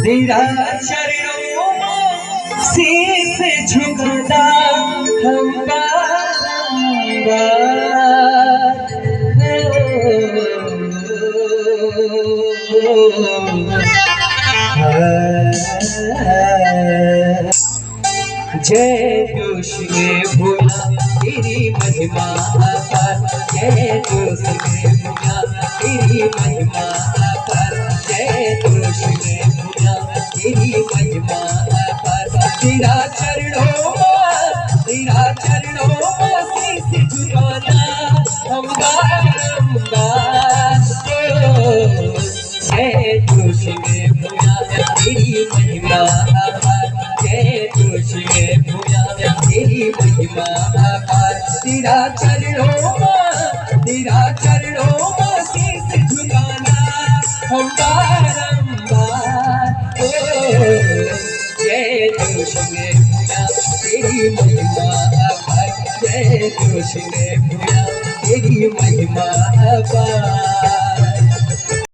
तेरा चरणों में शीश झुकाता हम बारंबार। जय जोश में भूला तेरी महिमा अपार, जय जोश में भूला तेरी महिमा अपार, जय जोश में भूला तेरी महिमा अपार। तेरा चरणों में शीश झुकाना हम बारंबार। जय जोश में भूला तेरी महिमा अपार, जय जोश में भूला तेरी महिमा अपार। तेरा चरणों में शीश झुकाना हम बारंबार। जय जोश में भूला तेरी महिमा अपार, जय जोश में भूला तेरी महिमा अपार।